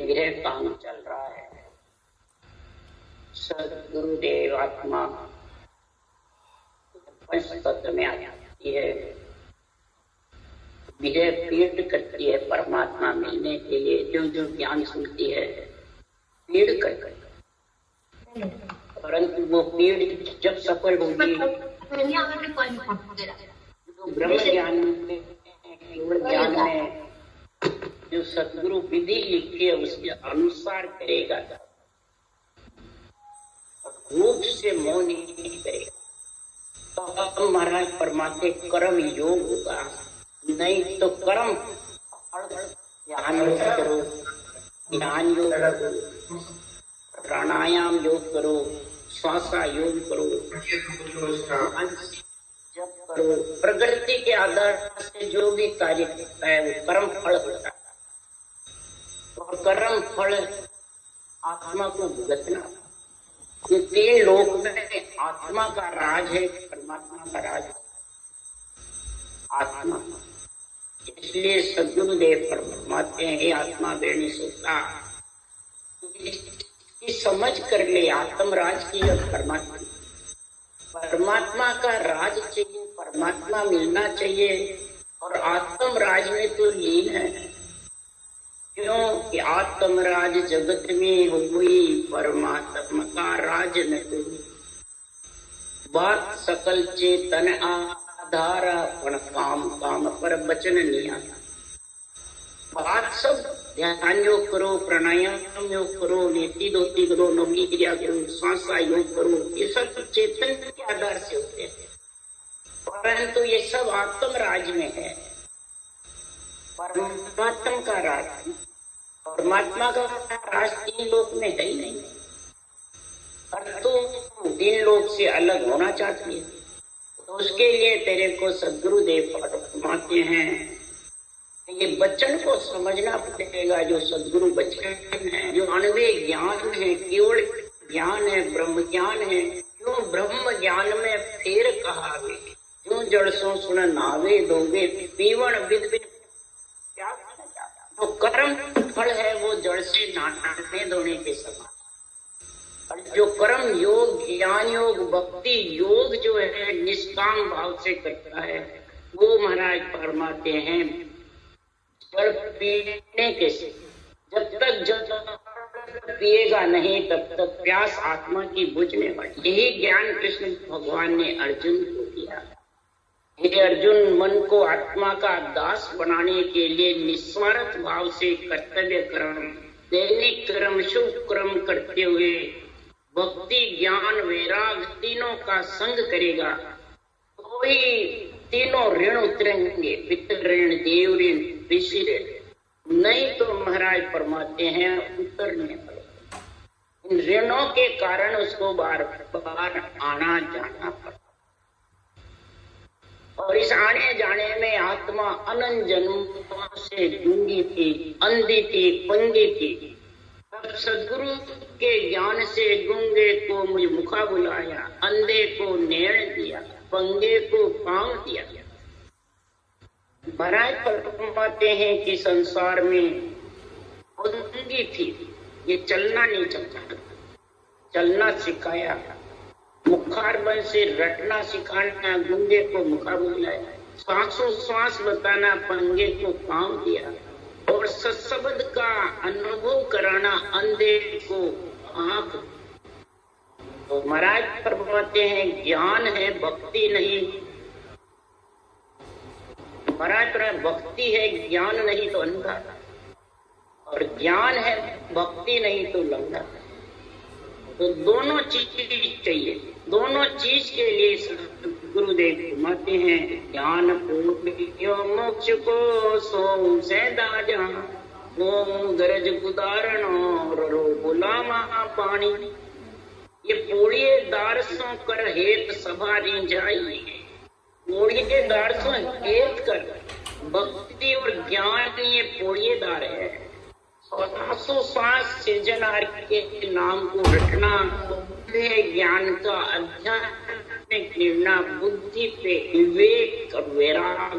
विरह काम चल रहा है। सदगुरुदेव आत्मा तत्व में आती है, विरह पीड़ करती है परमात्मा मिलने के लिए। जो जो ज्ञान सुनती है पीड़ कर, परंतु वो पीड़ जब सफल होगी तो ब्रह्म ज्ञान में, केवल ज्ञान में जो सदगुरु विधि लिखी है उसके अनुसार करेगा, रूप से मोह नहीं करेगा। तो महाराज परमात्मा कर्म योग होगा, नहीं तो कर्म ध्यान योग करो, ध्यान योग करो, प्राणायाम योग करो, श्वासा योग करो, जब करो, प्रकृति के आधार से जो भी कार्य करता है वो कर्म फल होता है। और कर्म फल आत्मा को भुगतना। ये तीन लोक में आत्मा का राज है, परमात्मा का राज आत्मा। इसलिए सद्गुरुदेव परमात्मा है आत्मा बेणी सोता, समझ कर ले आत्म राज की और परमात्मा, परमात्मा का राज चाहिए, परमात्मा मिलना चाहिए। और आत्म राज में तो लीन है, क्यों कि आत्म राज जगत में हुई, परमात्मा का राज न हुई। बात सकल चेतन आधारा, पण काम काम पर बचन नहीं आता। बात सब ध्यान योग करो, प्राणायाम योग करो, नीति दोती करो, नौकरी क्रिया करो, श्वासा योग करो, ये सब चेतन के आधार से होते हैं। परंतु ये सब आत्म राज में है, परमात्मा का राज। परमात्मा का राज तीन लोक में है ही नहीं। और तो तीन लोक से अलग होना चाहती है, तो उसके लिए तेरे को सद्गुरुदेव फरमाते हैं ये बच्चन को समझना पड़ेगा। जो सद्गुरु बच्चन है, जो अनवे ज्ञान है, केवल ज्ञान है, ब्रह्म ज्ञान है। क्यों ब्रह्म ज्ञान में फेर कहावे, जो जड़ सो सुन नावे दोगे, पीवण विद विद क्या कहना चाहता। जो कर्म फल है वो जड़ से नाटने धोने के समान। और जो कर्म योग, ज्ञान योग, भक्ति योग जो है निष्काम भाव से करता है, वो महाराज फरमाते हैं जल पीने के से, जब तक जल पिएगा नहीं तब तक प्यास आत्मा की बुझने वाली। यही ज्ञान कृष्ण भगवान ने अर्जुन को दिया। हे अर्जुन, मन को आत्मा का दास बनाने के लिए निस्वार्थ भाव से कर्तव्य कर्म, दैनिक कर्म, शुभ कर्म करते हुए भक्ति, ज्ञान, वैराग तीनों का संग करेगा तो ही तीनों ऋण उतरेंगे। पितृ ऋण, देव ऋण, ऋषि ऋण। नहीं तो महाराज फरमाते हैं उतरने पड़ेगा। इन ऋणों के कारण उसको बार बार आना जाना पड़ता। और इस आने जाने में आत्मा अनंत जन्मों से गूंगी थी, अंधी थी, पंगी थी। तब सद्गुरु के ज्ञान से गूंगे को मुझे मुखा बुलाया, अंधे को नैण दिया, पंगे को पांव दिया। महाराज फरमाते हैं कि संसार में अंधी थी, ये चलना नहीं चाहता, चलना सिखाया। मुखारबन से रटना सिखाना, गूंगे को मुखा बुलाया, श्वासों श्वास बताना, पंगे को पांव दिया। और सत्शब्द का अनुभव कराना, अंधे को आंख। तो महाराज फरमाते हैं ज्ञान है, भक्ति नहीं। महाराज भक्ति है, ज्ञान नहीं तो अंधा, और ज्ञान है, भक्ति नहीं तो लंगड़ा। तो दोनों चीज चाहिए। दोनों चीज के लिए गुरुदेव फरमाते हैं ज्ञान मोक्ष को सो सैदा जहां, वो गरज गुदारण रो गुलामा पानी ये पोड़िए दारसों कर हेत सभा रिंझाई। पोड़िए दारसों हेत कर भक्ति और ज्ञान ये पोड़िएदार है। सासों सास सृजनहार के नाम को रटना ज्ञान का आध्यात्मिक निर्णय, बुद्धि पे विवेक और वैराग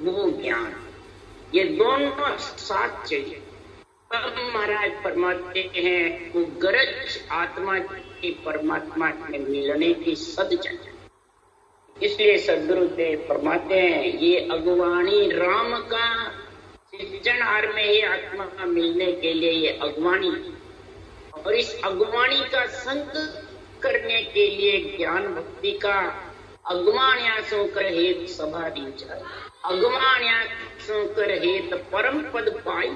वो ज्ञान, ये दोनों साथ चाहिए। तब महाराज फरमाते हैं वो गरज आत्मा की परमात्मा में मिलने की सद चाहिए। इसलिए सदगुरुदेव फरमाते हैं ये अगवानी राम का सृजनहार में ये आत्मा का मिलने के लिए ये अगवानी, और इस अगवानी का संग करने के लिए ज्ञान भक्ति का अगमान्यासों कर हेत सभा दीजा, अगमान्यासों कर हेत परम पद पाई।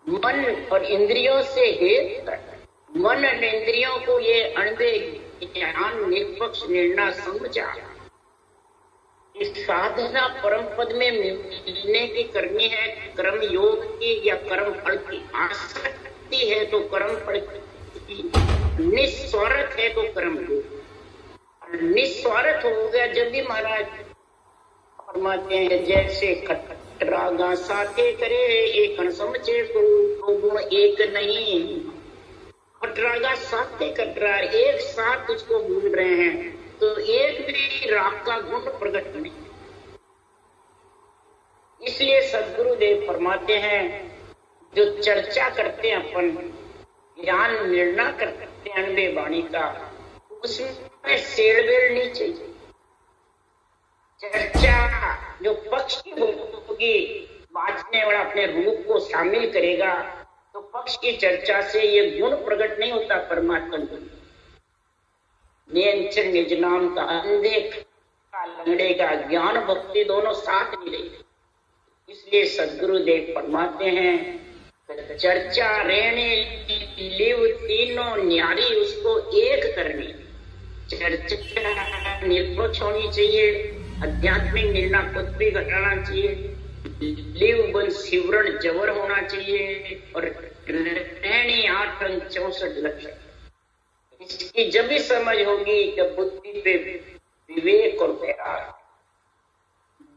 मन और इंद्रियों से हेत, मन और इंद्रियों को ये अणबे ज्ञान निष्पक्ष निर्णय समझा। इस साधना परम पद में मिलने की करनी है, कर्म योग की या कर्म फल की। आसक्ति है तो कर्म फल की, निस्वार्थ है तो कर्म योग। निस्वार्थ हो गया जब भी महाराज फरमाते हैं जैसे खटरागा साथे करे एक समझे तो गुण एक नहीं। खटरागा साथे कटरा एक साथ उसको भूल रहे हैं तो एक भी राग का गुण प्रकट नहीं। इसलिए सदगुरुदेव फरमाते हैं जो चर्चा करते हैं अपन ज्ञान निर्णय करते हैं अनबे वाणी का, उसमें सेड़बेड़ नहीं चाहिए। चर्चा जो पक्ष की होगी, बाँचने वाला अपने रूप को शामिल करेगा तो पक्ष की चर्चा से ये गुण प्रकट नहीं होता परमात्मा का। नियंचन निज नाम का, अंधे का लंगड़े का, ज्ञान भक्ति दोनों साथ नहीं रही। इसलिए सदगुरुदेव फरमाते हैं चर्चा रहने लिव तीनों न्यारी उसको एक करनी। चर्चा निष्पक्ष होनी चाहिए, आध्यात्मिक निर्णय खुद भी घटाना चाहिए, लिव बन सिवरण जवर होना चाहिए और रहनी 8 अंग 64 लक्षण। इसकी जब भी समझ होगी जब बुद्धि पे विवेक और वैराग,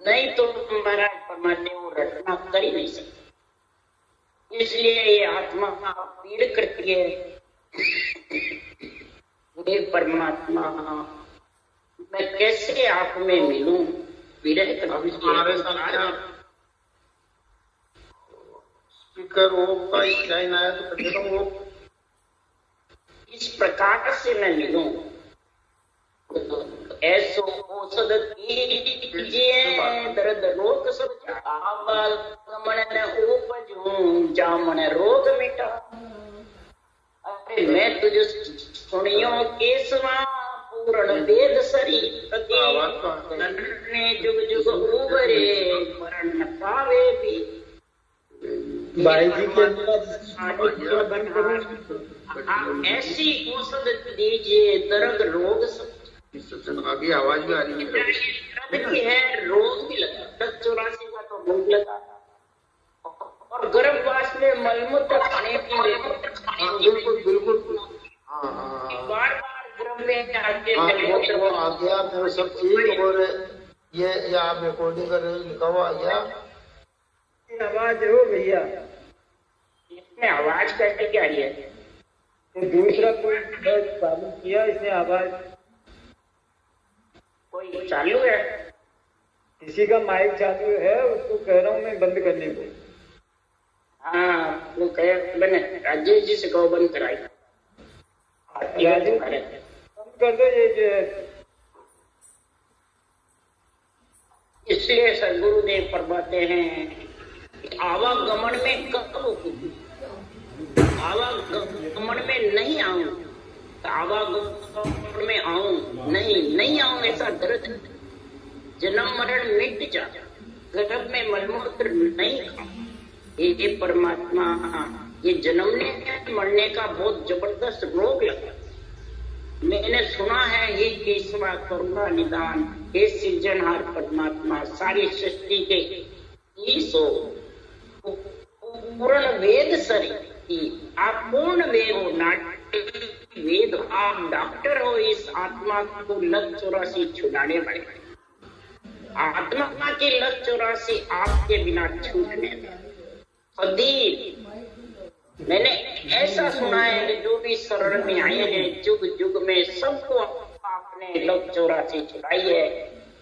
नहीं तो महाराज परमात्मा वो रचना कर ही नहीं सकते। इसलिए ये आत्मा पीड़ करती है, हे परमात्मा मैं कैसे आप में मिलूं, विरह स्पीकर का लाइन आया तो कह रहा हूँ इस प्रकार से मैं मिलूं। ऐसो औषध कीजिए दर्द रोग सब आवागमन उपजूं जामन रोग मिटा। अरे मैं तुझे सुनियो केसवा पूर्ण वेद सरी जुग जुग उबरे मरण न पावे भी। भाई जी के बंद करूं आप ऐसी औषध दीजिए दर्द रोग सब। आगे आवाज भी आ रही है, है रोग भी लगा 1084 का तो भूख लगा और गर्भवास में मलमूत्र खाने की बिल्कुल बिल्कुल बार बार गर्भ में आके वो आ गया मेरे सब चीज। और ये आप रिकॉर्डिंग कर रहे लिखा हुआ आ गया आवाज हो भैया, इसमें आवाज कैसे क्या रही है? तो दूसरा कोई चालू किया इसने आवाज, कोई चालू है? किसी का माइक चालू है उसको कह रहा हूँ मैं बंद करने को। हाँ वो कह मैंने राजेश जी से कहो बंद कराई। राजेश बंद कर दो ये। इसलिए सदगुरुदेव फरमाते हैं आवागमन में कब आवागमन में नहीं आऊं, आवागमन में आऊं नहीं आऊं ऐसा दर्द। जन्म मरण मिट जा, गर्भ में मलमूत्र नहीं खाऊं। ये परमात्मा ये जन्मने मरने का बहुत जबरदस्त रोग लगा। मैंने सुना है ये केशवा करुणा निदान, हे सृजनहार परमात्मा सारी सृष्टि के ईसो पूर्ण वेद सरी आप पूर्ण नाटी वेद, आप डॉक्टर हो इस आत्मा को लत 84 छुड़ाने वाले। आत्मा की लत 84 आपके बिना छूटने में कभी। मैंने ऐसा सुना है कि जो भी शरण में आए हैं जुग जुग में सबको आपने लत 84 छुड़ाई है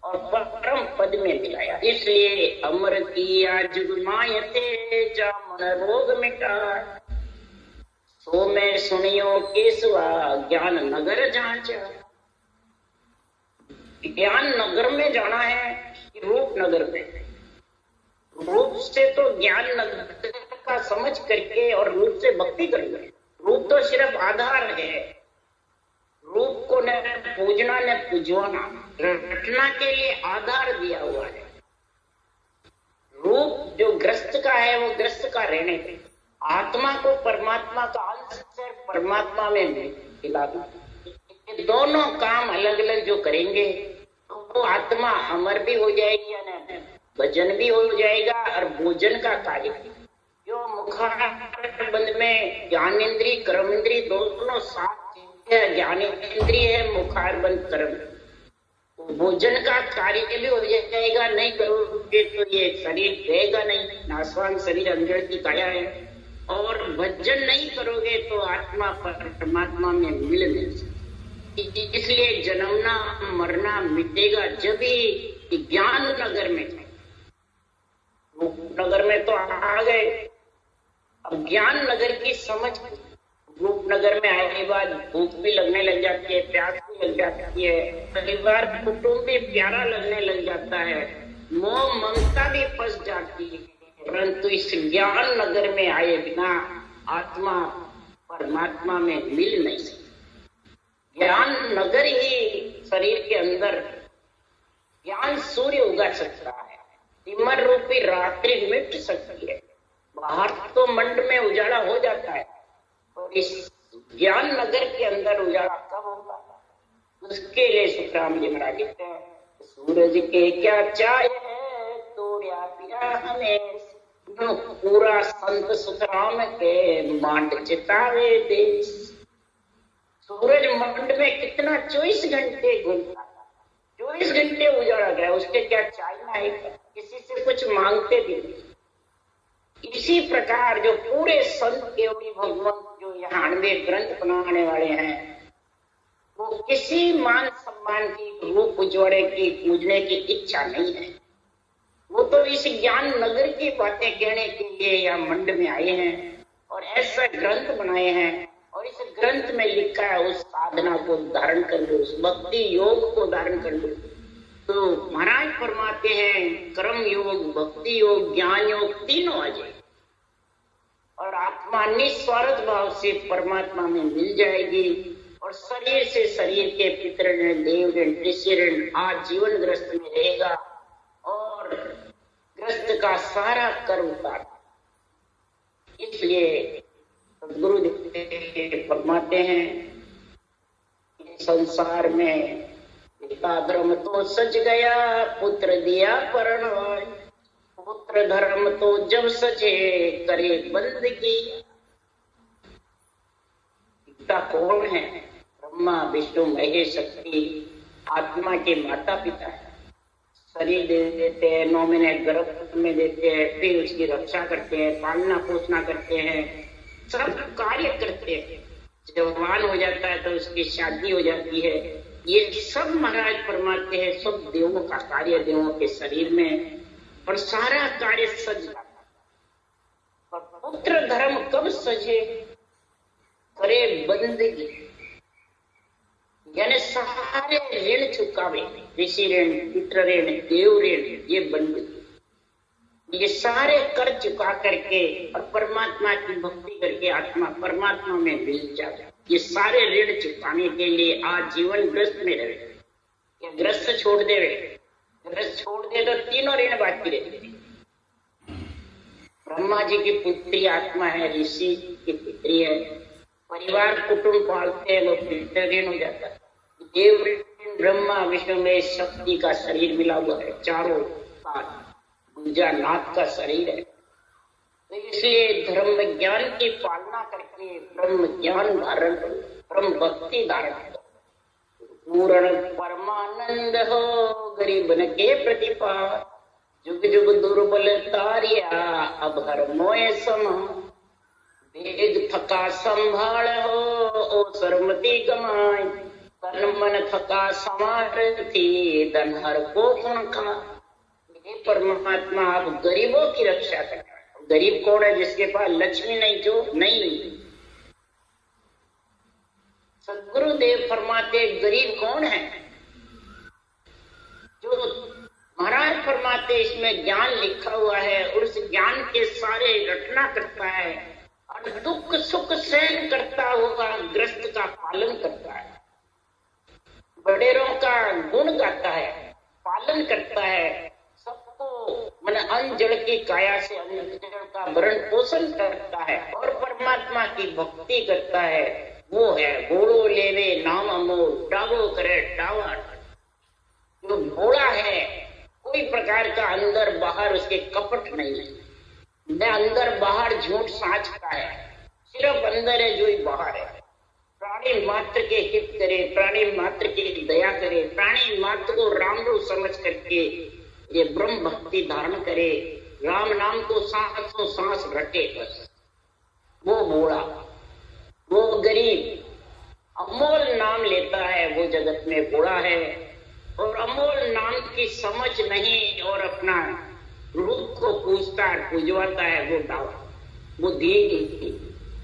और परम पद में मिलाया। इसलिए अमर किया जुग मायते जा मन रोग मिटा, सो मैं सुनियो केसवा ज्ञान नगर जांचा। ज्ञान नगर में जाना है कि रूप नगर में? रूप से तो ज्ञान नगर का समझ करके और रूप से भक्ति करना है। रूप तो सिर्फ आधार है। रूप को न पूजना न पूजवाना, रटना के लिए आधार दिया हुआ है। रूप जो ग्रस्त का है वो ग्रस्त का रहने दे। आत्मा को परमात्मा का अंश से परमात्मा में मिला दो। ये दोनों काम अलग अलग जो करेंगे तो वो आत्मा अमर भी हो जाएगी, भजन भी हो जाएगा और भोजन का कार्य भी। जो मुखारबंद में ज्ञानेन्द्रीय कर्मेंद्रीय दोनों साथ है, ज्ञानेन्द्रीय है मुखारबंद कर्म, तो भोजन का कार्य भी हो जाएगा। नहीं करोगे तो ये शरीर रहेगा नहीं, नाशवान शरीर अंजड़ की काया है। और भजन नहीं करोगे तो आत्मा परमात्मा में मिल नहीं सकती। इसलिए जन्मना मरना मिटेगा जब ही ज्ञान नगर में जाए। रूप नगर में तो आ गए, अब ज्ञान नगर की समझ। रूप नगर में आने के बाद भूख भी लगने लग जाती है, प्यास भी लग जाती है, परिवार कुटुंब भी प्यारा लगने लग जाता है, मोह ममता भी फंस जाती है। परंतु इस ज्ञान नगर में आए बिना आत्मा परमात्मा में मिल नहीं सकती। ज्ञान नगर ही शरीर के अंदर ज्ञान सूर्य उगा सकता है, तिमर रूपी रात्रि मिट सकती है। बाहर तो मंड में उजाला हो जाता है और इस ज्ञान नगर के अंदर उजाला कब होगा? उसके लिए सुखराम जी महाराज कहते हैं, सूरज के क्या चाय है तोड़िया पिया हमें, पूरा संत सुखराम के मांड चितावे देश। सूरज मंड में कितना 24 घंटे घूमता था, 24 घंटे उजाड़ा गया, उसके क्या चाहना है? किसी से कुछ मांगते भी नहीं। इसी प्रकार जो पूरे संत केवली भगवंत जो यहाँ 98 ग्रंथ बनाने वाले हैं, वो किसी मान सम्मान की, रूप उज्ज्वले की, पूजने की इच्छा नहीं है। वो तो इस ज्ञान नगर की बातें कहने के लिए यहाँ मंड में आए हैं और ऐसा ग्रंथ बनाए हैं। और इस ग्रंथ में लिखा है उस साधना को धारण कर लो, उस भक्ति योग को धारण कर लो। तो महाराज फरमाते हैं कर्म योग, भक्ति योग, ज्ञान योग तीनों आ जाए और आत्मा निस्वार्थ भाव से परमात्मा में मिल जाएगी। और शरीर से शरीर के पितृण, देवऋण, ऋषिऋण आज जीवन ग्रस्त में रहेगा और ग्रस्त का सारा कर उतार। इसलिए गुरुदेव फरमाते हैं संसार में पिता धर्म तो सज गया, पुत्र दिया परिणय, पुत्र धर्म तो जब सजे करे बंदगी। पिता कौन है? ब्रह्मा विष्णु महेश शक्ति आत्मा के माता पिता है। शरीर दे देते हैं, 9 महीने गर्भ में देते हैं, फिर उसकी रक्षा करते हैं, पालना पोषणा करते हैं, सब कार्य करते हैं। जवान हो जाता है तो उसकी शादी हो जाती है। ये सब महाराज फरमाते हैं सब देवों का कार्य, देवों के शरीर में, और सारा कार्य सज जाता है। और पुत्र धर्म कब सजे? करे बंदगी, यानी सारे ऋण चुकावे, ऋषि ऋण, पितृ ऋण, देव ऋण, ये बंदगी, ये सारे कर चुका करके और परमात्मा की भक्ति करके आत्मा परमात्मा में मिल जाए। ये सारे ऋण चुकाने के लिए आज जीवन ग्रस्त में रहे। ये ग्रस्त छोड़ दे, ग्रस्त छोड़ दे तो तीनों ऋण बाकी रहते। ब्रह्मा जी की पुत्री आत्मा है, ऋषि की पुत्री है, परिवार कुटुंब पालते हैं, वो पितृ ऋण हो जाता है। देव ऋण ब्रह्मा विष्णु में शक्ति का शरीर मिला हुआ है, चारों का नाथ का शरीर है। तो इसलिए धर्म ज्ञान की पालना करके ब्रह्म ज्ञान धारण करो, ब्रह्म भक्ति धारण करो। पूर्ण परमानंद हो गरीबन के प्रतिपाद, जुग जुग दुर्बल तारिया अब हर मोए समा। वेद थका संभाल हो ओ सरमती गमाय, तन मन थका समारथी धन हर को गुण खा। हे परमात्मा आप गरीबों की रक्षा करना। गरीब कौन है? जिसके पास लक्ष्मी नहीं, जो नहीं। सदगुरुदेव फरमाते गरीब कौन है? जो महाराज फरमाते इसमें ज्ञान लिखा हुआ है, उस ज्ञान के सारे रटना करता है और दुख सुख सहन करता हुआ ग्रस्त का पालन करता है, बड़ेरों का गुण गाता है, पालन करता है, सबको मन अन्न जड़ की काया से अन्न जड़ का भरण पोषण करता है और परमात्मा की भक्ति करता है। वो है बोलो लेवे नाम अमोल, डागो करे डावा। जो भोला है, कोई प्रकार का अंदर बाहर उसके कपट नहीं है, न अंदर बाहर झूठ साँच का है, सिर्फ अंदर है जो ही बाहर है। प्राणी मात्र के हित करे, प्राणी मात्र की दया करे, प्राणी मात्र को राम रूप समझ करके ये ब्रह्म भक्ति धारण करे, राम नाम को सांसों सांस रटे, बस वो भोला, वो गरीब अमोल नाम लेता है, वो जगत में भोला है। और अमोल नाम की समझ नहीं और अपना रूप को पूछता है, पूजवाता है, वो डावा, वो दी।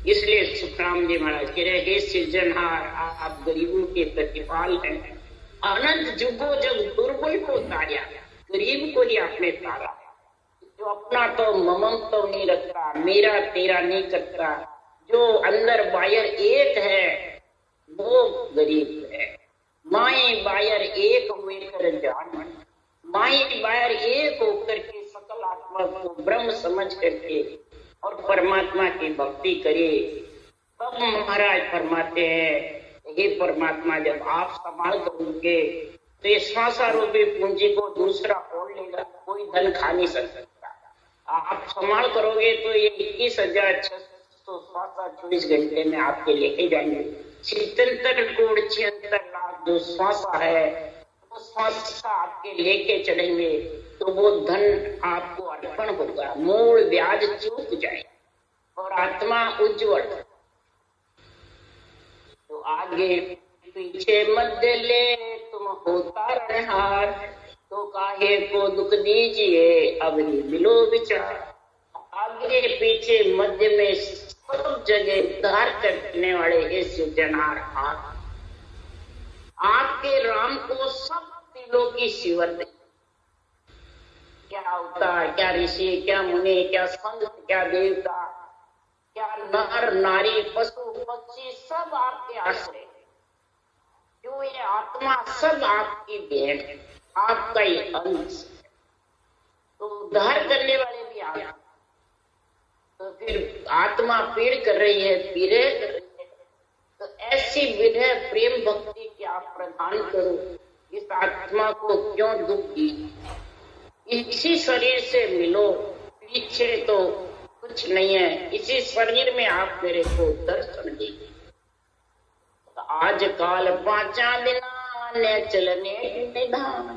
इसलिए सुखराम जी महाराज कह रहे, हे सृजनहार आप गरीबों के प्रतिपाल हैं। अनंत जुगो जब दुर्बल को तारा, गरीब को ही आपने तारा। जो अपना तो ममम तो नहीं रखता, मेरा तेरा नहीं करता, जो अंदर बाहर एक है वो गरीब है। माई बाहर एक हुए कर जान, माई बाहर एक होकर के सकल आत्मा को ब्रह्म समझ करके और परमात्मा की भक्ति करे, तब महाराज फरमाते हैं हे परमात्मा जब आप संभाल करोगे तो ये श्वासा रूपी पूंजी को दूसरा खोल लेगा, कोई धन खा नहीं सकता। आप संभाल करोगे तो ये 21,624 घंटे में आपके लेके जाएंगे। 77 करोड़ 76 लाख जो श्वासा है वो श्वासा आपके लेके चलेंगे, तो वो धन आपको अर्पण होगा, मूल ब्याज चूक जाए और आत्मा उज्जवल। तो आगे पीछे मध्य ले तुम होता रहहार, तो काहे को दुख दीजिए अब ही मिलो विचार। आगे पीछे मध्य में सब जगह उद्धार करने वाले हे सृजनहार आप, आपके राम को सब दिलों की सिवत दे। क्या अवतार, क्या ऋषि, क्या मुनि, क्या संत, क्या देवता, क्या नर नारी, पशु पक्षी, सब आपके आश्रय, जो ये आत्मा सब आपकी भेंट है, आपका ही अंश। तो उद्धार करने वाले भी आप। तो फिर आत्मा पीड़ कर रही है, पीड़े कर रही है, तो ऐसी विनय प्रेम भक्ति की आप प्रदान करो, इस आत्मा को क्यों दुख दी। इसी शरीर से मिलो, पीछे तो कुछ नहीं है, इसी शरीर में आप मेरे को दर्शन दीजिए। तो आज काल 5 दिना ने चलने निधान,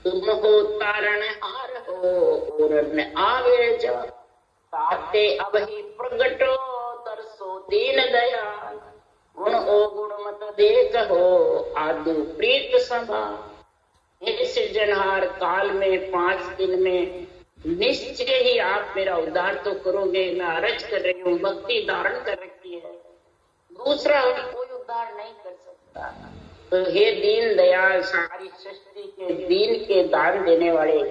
तुम हो तारण हार हो और न आवे जा। ताते अब ही प्रगटो दर्शो दीन दयाल, गुण ओ गुण मत देख हो आदु प्रीत सभा। हे सृजनहार काल में 5 दिन में निश्चय ही आप मेरा उद्धार तो करोगे। मैं अर्ज कर रही हूँ, भक्ति धारण कर रखी है, दूसरा कोई उद्धार नहीं कर सकता। तो हे दीन दयाल, सारी सृष्टि के दीन के दान देने वाले,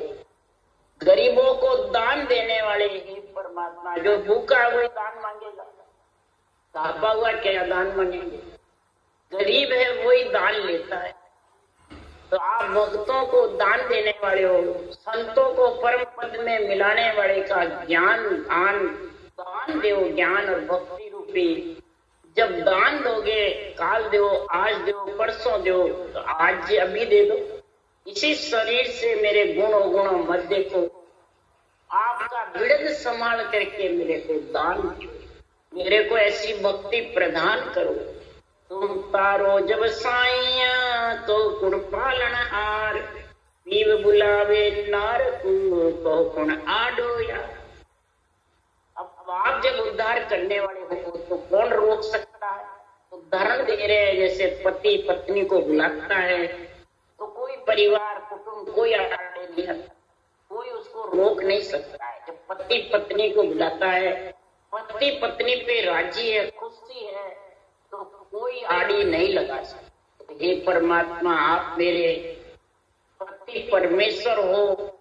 गरीबों को दान देने वाले हे परमात्मा, जो भूखा है वही दान मांगेगा, तापा हुआ क्या दान मांगेंगे, गरीब है वही दान लेता है। तो आप भक्तों को दान देने वाले हो, संतों को परम पद में मिलाने वाले का ज्ञान दान दो, ज्ञान और भक्ति रूपी। जब दान दोगे, काल दो, आज दो, परसों दो, तो आज अभी दे दो। इसी शरीर से मेरे गुण और गुण मत देखो, आप आपका विड़द संभाल करके मेरे को दान दो, मेरे को ऐसी भक्ति प्रदान करो। तुम तारो जब साइया तो कुण पालन हार, पीव बुलावे नार को कुण आडो यार। अब आप जब उद्धार करने वाले हो तो कौन रोक सकता है? उदाहरण दे रहे हैं, जैसे पति पत्नी को बुलाता है तो कोई परिवार कुटुंब कोई आड़े नहीं आता, कोई उसको रोक नहीं सकता है। जब पति पत्नी को बुलाता है, पति पत्नी पे राजी है, खुशी है, तो कोई आड़ी नहीं लगा सकता। हे परमात्मा, आप मेरे पति परमेश्वर हो,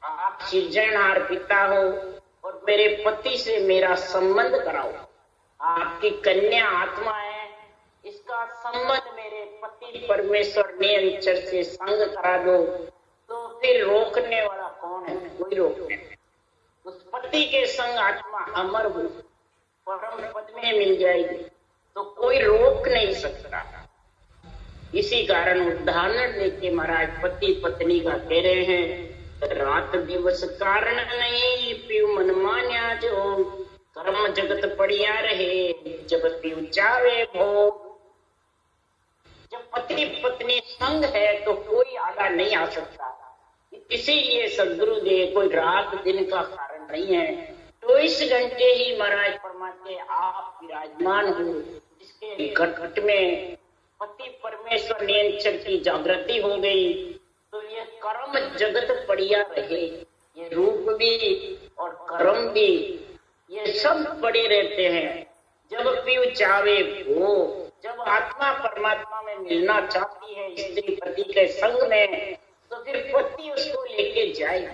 आप सृजनहार पिता हो और मेरे पति से मेरा संबंध कराओ। आपकी कन्या आत्मा है, इसका संबंध मेरे पति परमेश्वर निरंतर से संग करा दो, तो फिर रोकने वाला कौन है? कोई रोकने नहीं। उस पति के संग आत्मा अमर हो, परम पद में मिल जाएगी, तो कोई रोक नहीं सकता। इसी कारण उदाहरण लेके महाराज पति पत्नी का कह रहे हैं, रात दिवस कारण नहीं पीऊ मन मान्या जो, कर्म जगत पड़िया रहे जब पीऊ चावे भोग। जब पति पत्नी संग है तो कोई आड़ा नहीं आ सकता। इसीलिए सदगुरुदेव कोई रात दिन का कारण नहीं है, 24 घंटे ही महाराज परमात्मा आप विराजमान हो, जिसके घट घट में पति परमेश्वर निरंतर की जागृति हो गई, तो ये कर्म जगत पड़िया रहे। ये रूप भी और कर्म भी ये सब पड़े रहते हैं। जब पीऊ चावे वो, जब आत्मा परमात्मा में मिलना चाहती है स्त्री पति के संग में, तो फिर पति उसको लेके जाएगा।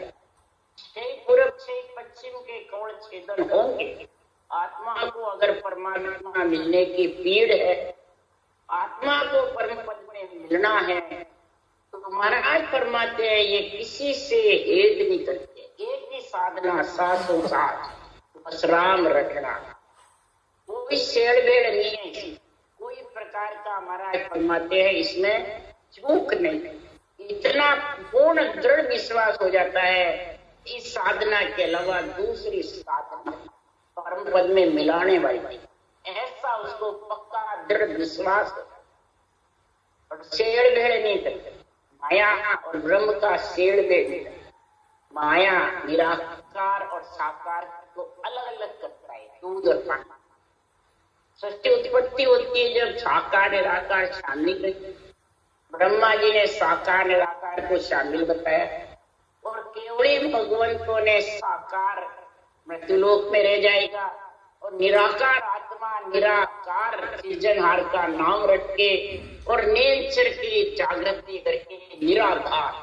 6 पूरब 6 पश्चिम के कौन छेदन होंगे। आत्मा को अगर परमात्मा मिलने की पीड़ है, आत्मा को परम पद में मिलना है, तो महाराज फरमाते हैं ये किसी से हेद नहीं करते। एक ही साधना, साधो साध, बस राम रटना, कोई शेड़-बेड़ नहीं है, कोई प्रकार का महाराज फरमाते हैं इसमें चूक नहीं। इतना पूर्ण दृढ़ विश्वास हो जाता है, इस साधना के अलावा दूसरी साधना परम पद में मिलाने वाली, ऐसा उसको पक्का दृढ़ विश्वास है और शेड़-बेड़ नहीं करते। माया और ब्रह्म का शेड़-बेड़, माया निराकार और साकार को अलग अलग करता है, दूध और पानी। सृष्टि उत्पत्ति होती है जब साकार निराकार शामिल करते, ब्रह्मा जी ने साकार निराकार को शामिल बताया और केवल भगवंतों ने साकार मृत्युलोक में रह जाएगा और निराकार आत्मा निराकार सृजनहार का नाम रख के और नेचर की जागृति करके निराधार,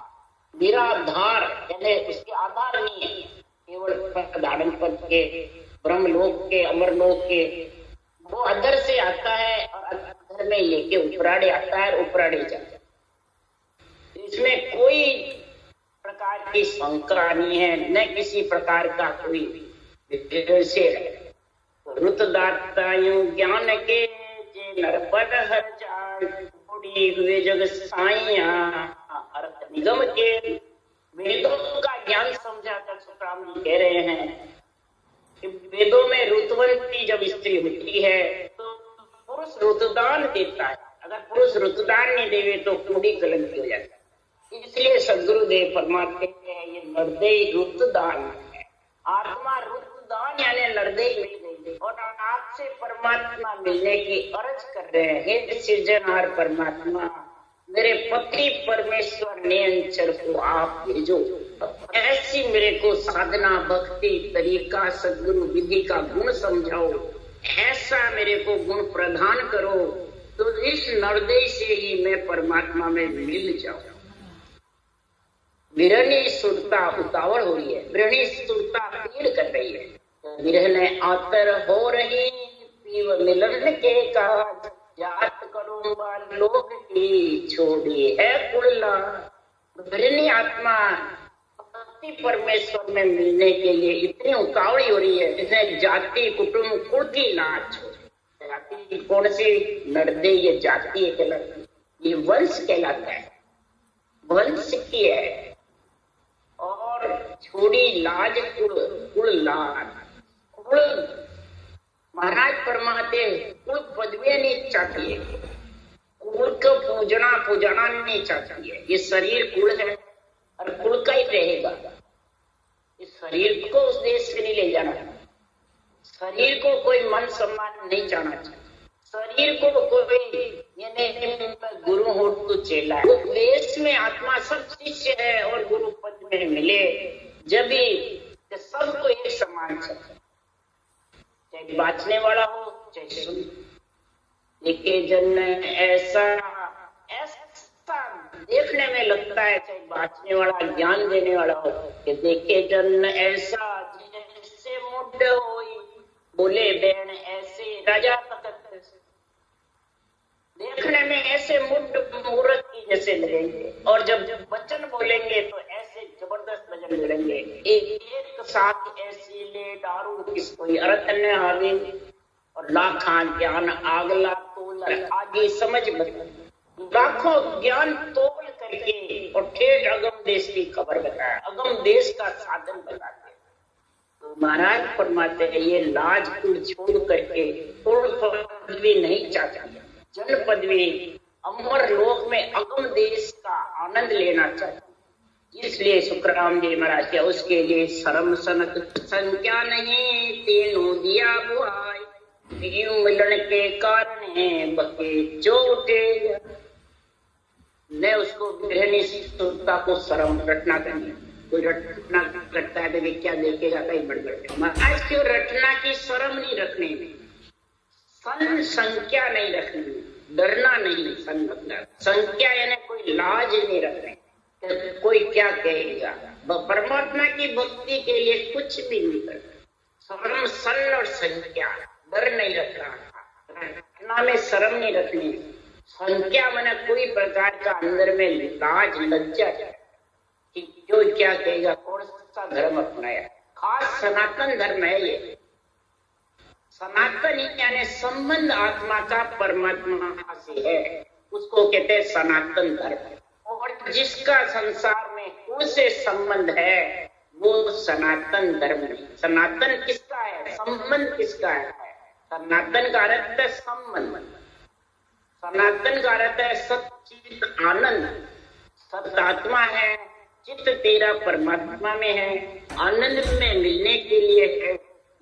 निराधार यानी उसके आधार नहीं है, केवल धारण पद के ब्रह्मलोक के अमरलोक के, वो अधर से आता है और अधर में लेके उपराड़े आता है और उपराड़े जाता है। इसमें कोई प्रकार की शंका नहीं है, न किसी प्रकार का कोई रुतदातायु ज्ञान के जे नरपद हर जाय, हुए जग साइया अर्थ निगम के। वेदों का ज्ञान समझाकर सुखराम जी कह रहे हैं कि वेदों में ऋतुवंती जब स्त्री होती है तो पुरुष ऋतुदान देता है, अगर पुरुष ऋतुदान नहीं देवे तो कुड़ी कलंकी हो जाता है। इसलिए सदगुरुदेव फरमाते हैं ये नरदेय ऋतुदान है, आत्मा ऋतुदान यानी नरदेय मिल गई और आपसे परमात्मा मिलने की अर्ज कर रहे हैं। हे सृजनहार परमात्मा, मेरे पति परमेश्वर निरंतर को आप भेजो, ऐसी मेरे को साधना भक्ति तरीका सद्गुरु विधि का गुण समझाओ, ऐसा मेरे को गुण प्रदान करो, तो इस नरदेय से ही मैं परमात्मा में मिल जाऊं। विरहनी सुरता उतावल हो रही है, विरहनी सुरता पीड़ कर रही है, विरह ने आतर हो रही पीव मिलन के काज, जात करूंगा लोग की छोड़ी है कुल्ला। विरहनी आत्मा पति परमेश्वर में मिलने के लिए इतनी उतावली हो रही है, जिसने जाति कुटुंब कुल की नाच, जाति कौन सी नरदेय, ये जाति कहलाती, ये वंश कहलाता है, वंश की है। और छोड़ी लाज कुल लाज कुल महाराज फरमाते कुल पदवी नहीं चाहती है, कुल को पूजना नहीं चाहती है। ये शरीर कुल है और कुल का ही रहेगा। इस शरीर को उस देश से नहीं ले जाना, शरीर को कोई मन सम्मान नहीं जाना चाहिए, शरीर को कोई यानी गुरु हो तो चेला है। देश में आत्मा सब शिष्य है और गुरु पद में मिले जब भी सबको एक समान चाहिए, चाहे बाँचने वाला हो चाहे सुन। देखे जन ऐसा देखने में लगता है, चाहे बाँचने वाला ज्ञान देने वाला हो, कि देखे जन ऐसा जैसे मुड होई, बोले बैन ऐसे राजा तखत। देखने में ऐसे मुड मूर्त की जैसे लगेंगे और जब वचन बोलेंगे तो ऐसे जबरदस्त वचन मिलेंगे। एक साथ ऐसी ले दारू किसको अरतन आवे और लाखां ज्ञान आगला तोल आगे समझ बता, लाखों ज्ञान तोल करके और ठेठ अगम देश की खबर बताया, अगम देश का साधन बताते। तो महाराज फरमाते हैं ये लाज कुल छोड़ करके कुल पदवी नहीं चाहती, जन पदवी अमर लोक में अगम देश का आनंद लेना चाहिए। इसलिए सुखराम जी महाराज के उसके लिए शर्म सनक संख्या नहीं तीनों दिया बुआई, मिलन के कारण है बके चोटे। न उसको गृहिणी सुरता को शर्म रटना करनी, कोई रटना करता है तो क्या देखेगा कहीं बढ़ महाराज क्यों रटना की शर्म नहीं रखने में, सन संख्या नहीं रखनी, डरना नहीं। सन मतलब संख्या यानी कोई लाज नहीं रखने, कोई क्या कहेगा। परमात्मा की भक्ति के लिए कुछ भी नहीं करना, शर्म सन और संख्या डर नहीं रखना, रटना में शर्म नहीं रखनी। संख्या माने कोई प्रकार का अंदर में लाज लज्जा कि जो क्या कहेगा, कौन सा धर्म अपनाया। खास सनातन धर्म है ये। सनातन यानी संबंध आत्मा का परमात्मा से है, उसको कहते हैं सनातन धर्म। और जिसका संसार में उनसे संबंध है वो सनातन धर्म नहीं। सनातन किसका है, संबंध किसका है। सनातन का अर्थ है संबंध, सनातन का अर्थ है सच्चित आनंद। सत आत्मा है, चित्त तेरा परमात्मा में है, आनंद में मिलने के लिए है।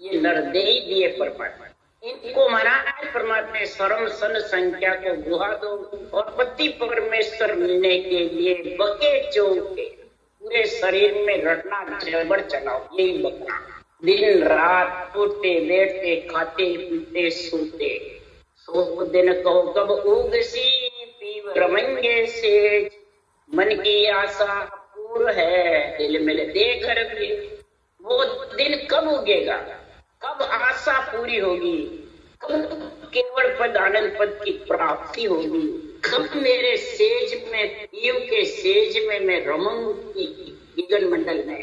ये नरदेही दिए परमात्मा, इनको महाराज परमात्मा ने शर्म सन संख्या को गुहा दो और पति परमेश्वर मिलने के लिए बके चौके पूरे शरीर में रटना जबर चलाओ, यही बकना। दिन रात उठते बैठते खाते पीते सोते, सो दिन कहो कब उगसी पीव रमंगे से, मन की आशा पूर्ण है दिल में देख रखे। वो दिन कब उगेगा, कब आशा पूरी होगी, कब केवल पद आनंद पद की प्राप्ति होगी, कब मेरे सेज में पीव के सेज में मैं रमूंगी गगन मंडल में।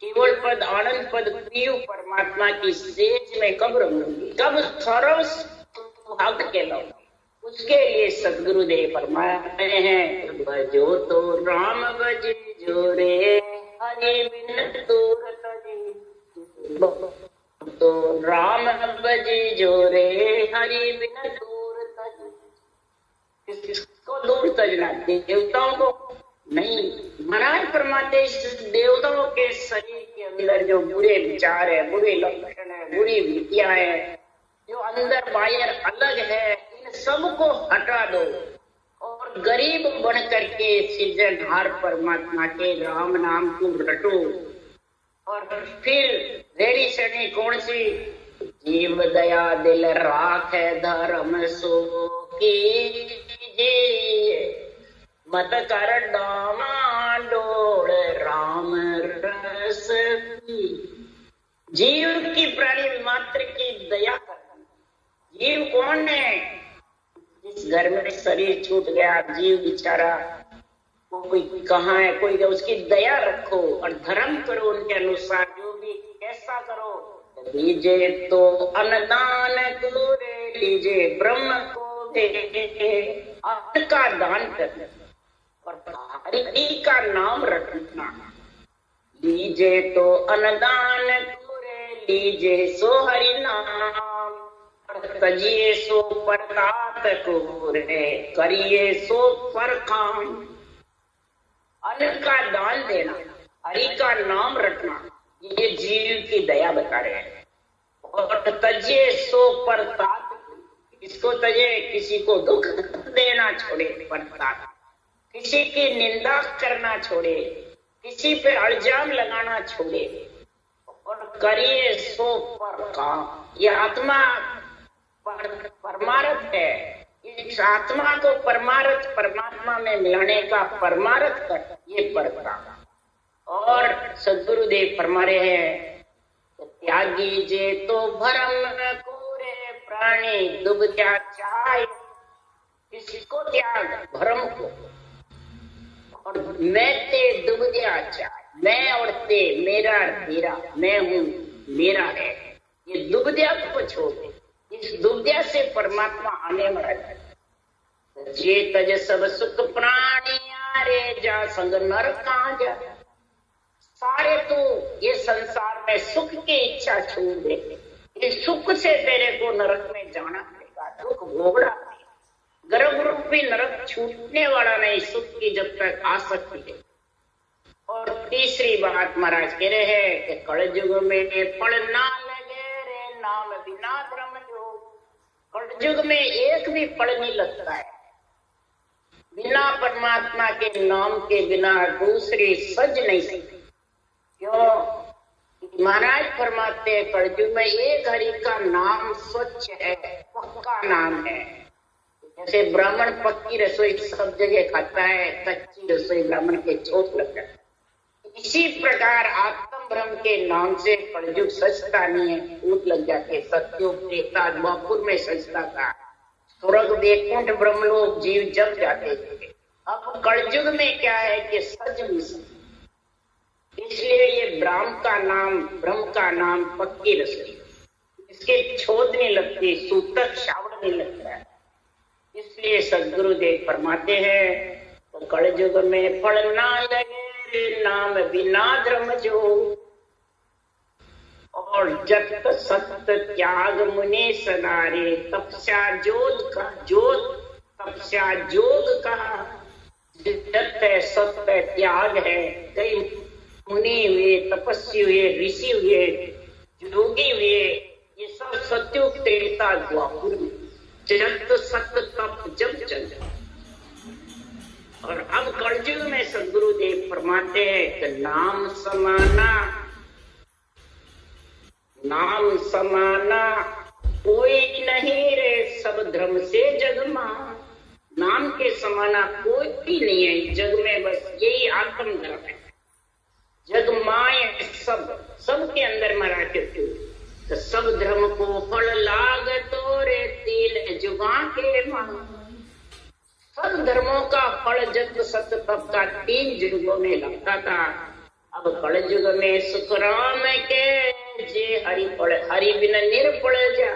केवल पद आनंद पद पीव परमात्मा की सेज में कब रमूंगी, कब सर्व सुहाग कहलाऊंगी। उसके लिए सदगुरुदेव फरमाते हैं भजो तो राम भज जो रे हरि बिन दूर तजी, तो राम भजी जो रे हरि बिन दूर तजी। किसको दूर तजना, देवताओं को नहीं। महाराज फरमाते इस देवताओं के शरीर के अंदर जो बुरे विचार है, बुरे लक्षण है, बुरी विद्या है, जो अंदर बाहर अलग है, इन सबको हटा दो और गरीब बन करके सृजनहार परमात्मा के राम नाम को रटो। और फिर रेडी शनि कौन सी, जीव दया दिल राख है धर्म सो कीजिए, मत कर डामा डोल राम रस की। जीव की प्राणी मात्र की दया करना। जीव कौन है, जिस घर में शरीर छूट गया जीव बेचारा, कोई कहाँ है, कोई उसकी दया रखो और धर्म करो उनके अनुसार, जो भी कैसा करो। लीजिए तो अन्नदान को रे, लीजिए ब्रह्म को दे, अन्न का दान करना और हरि का नाम रटना। लीजे तो अनुदान पूरे, लीजे सो हरि नाम, तजिए सो परतात पूरे, करिए सो पर काम। अन्न का दान देना, हरि का नाम रटना, ये जीव की दया बता रहे हैं। और तजिए सो परतात, इसको तजे, किसी को दुख देना छोड़े, परतात, किसी की निंदा करना छोड़े, किसी पे इल्जाम लगाना छोड़े, और करिए सो पर काम। ये आत्मा परमार्थ है, इस आत्मा को परमार्थ परमात्मा में मिलाने का परमार्थ कर, ये पर काम। और सद्गुरुदेव फरमा रहे हैं, त्यागी जे तो भरम कोरे, प्राणी दुबत्या चाय। किसको त्याग? भ्रम को। और मैं ते दुबत्या चाय, मैं और ते, मेरा तेरा, मैं हूँ मेरा है, ये दुबत्या को छोड़ दे। इस दुबत्या से परमात्मा आने वाला है। जे तज सब सुख प्राणी यारे, जा संग नर कहाँ जा। सारे तू ये संसार में सुख की इच्छा छोड़ दे, इस सुख से तेरे को नरक में जाना पड़ेगा, दुख भोगना पड़ेगा। गर्भ रूपी नरक छूटने वाला नहीं, सुख की जब तक आसक्ति है। और तीसरी बात महाराज कह रहे हैं कि कलयुग में फल ना लगे रे, नाम बिना धर्म जो। कलयुग में एक भी फल नहीं लगता है, बिना परमात्मा के नाम के बिना दूसरी सज नहीं सकती। क्यों? महाराज फरमाते हैं कलयुग में एक हरि का नाम स्वच्छ है, पक्का नाम है। जैसे ब्राह्मण पक्की रसोई सब जगह खाता है, कच्ची रसोई ब्राह्मण के चोट लगता है। इसी प्रकार आत्म ब्रह्म के नाम से कलयुग सजता नहीं है, ऊट लग जाते। सत्युग त्रेता द्वापर में सजता था, स्वर्ग वैकुंठ ब्रह्मलोक जीव जब जाते थे। अब कलयुग में क्या है कि सज नहीं सकते, इसलिए ये ब्रह्म का नाम पक्की रसोई, इसके छोद नहीं लगती, सूतक शावड़ नहीं लगता है। इसलिए सद्गुरुदेव फरमाते हैं, तो कलयुग में फल ना लगे नाम बिना धर्म जो। और जत सत्य त्याग मुनि सदारे, तपस्या जोग का तपस्या जोग का। जत है सत्य त्याग है, कई मुनि हुए, तपस्वी हुए, ऋषि हुए, योगी हुए, ये सब सत्युग त्रेता द्वापर में जगत सत्य तप जब चल। और अब कलयुग में सद्गुरुदेव फरमाते हैं कि नाम समाना कोई नहीं रे, सब धर्म से जगमा। नाम के समाना कोई भी नहीं है जग में, बस यही आत्म धर्म है। जग माय सब के अंदर मरा करते, तो सब धर्म को फल लाग तो रे, तिल जुगा के मां। सब धर्मों का फल जग सत्य तप का 3 युगों में लगता था। अब कलयुग में सुख राम के जे हरि बिना निर्फल जा।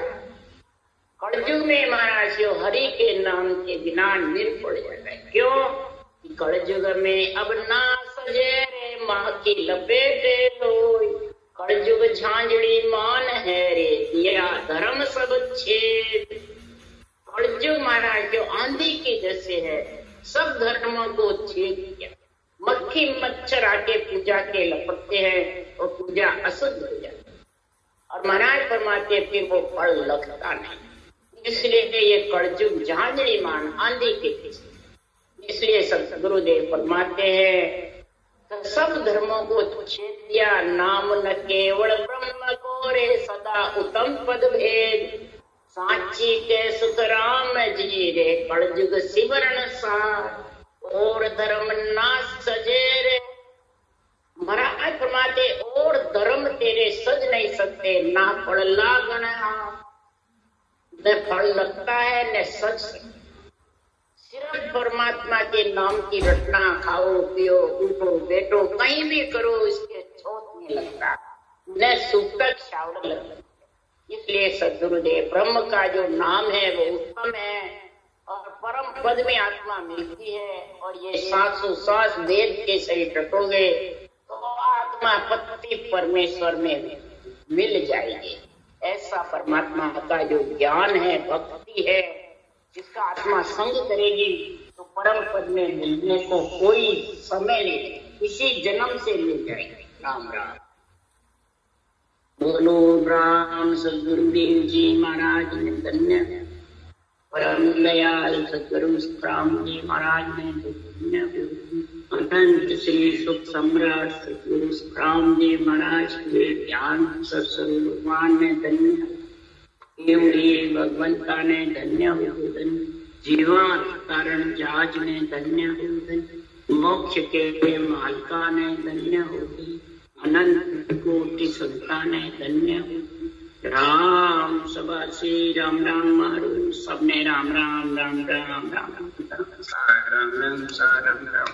कलयुग में महाराज हरि के नाम के बिना निर्फल जाता है। क्यों? कलयुग में अब ना सजे रे, माँ की लपेटे लोई। कलयुग झांझड़ी मान है रे, दिया धर्म सब छेद। कलयुग महाराज जो आंधी के जैसे है, सब धर्मों को छेद किया। मक्खी मच्छर आके पूजा के लपटते हैं और पूजा अशुद्ध हो जाती है। और महाराज फरमाते फिर वो फल लगता नहीं। इसलिए ये कलयुग झांझड़ी मान, आंधी के जैसे। इसलिए सद्गुरुदेव फरमाते हैं सब धर्मों को छेद दिया, नाम न केवल ब्रह्म को रे, सदा उत्तम पद भेद। सांची के सुख राम जी रे, कलयुग सिमरन सार। और धर्म ना सजे रे, महाराज फरमाते और धर्म तेरे सज नहीं सकते, ना फल लागना, न फल लगता है न सज सकता। सिर्फ परमात्मा के नाम की रटना, खाओ पियो उठो बैठो कहीं भी करो, इसके छोट नहीं लगता, न सूतक शावड़ लगता। इसलिए सद्गुरुदेव ब्रह्म का जो नाम है वो उत्तम है और परम पद में आत्मा मिलती है। और ये सांसों सांस वेद के सही रटोगे तो आत्मा समापत्ति परमेश्वर में मिल जाएगी। ऐसा परमात्मा का जो ज्ञान है, भक्ति है, जिसका आत्मा संग करेगी तो परम पद में मिलने को कोई समय नहीं, इसी जन्म से मिल जाएगी। राम राम। बोलो राम सदगुरुदेव जी महाराज ने धन्य, परम दयाल सदगुरु राम जी महाराज ने धन्य, अनंत श्री सुख सम्राट सदगुरु राम जी महाराज के ज्ञान सत्स्वरूप भगवान ने धन्य, एवं भगवंता ने धन्य हो धन्य, जीवन कारण जहाज ने धन्य हो धन्य, मोक्ष के मालका ने धन्य हो, अनंत कोटि संता ने धन्य हो। राम सभा श्री राम राम मारू सबने राम राम राम राम राम राम राम राम राम राम।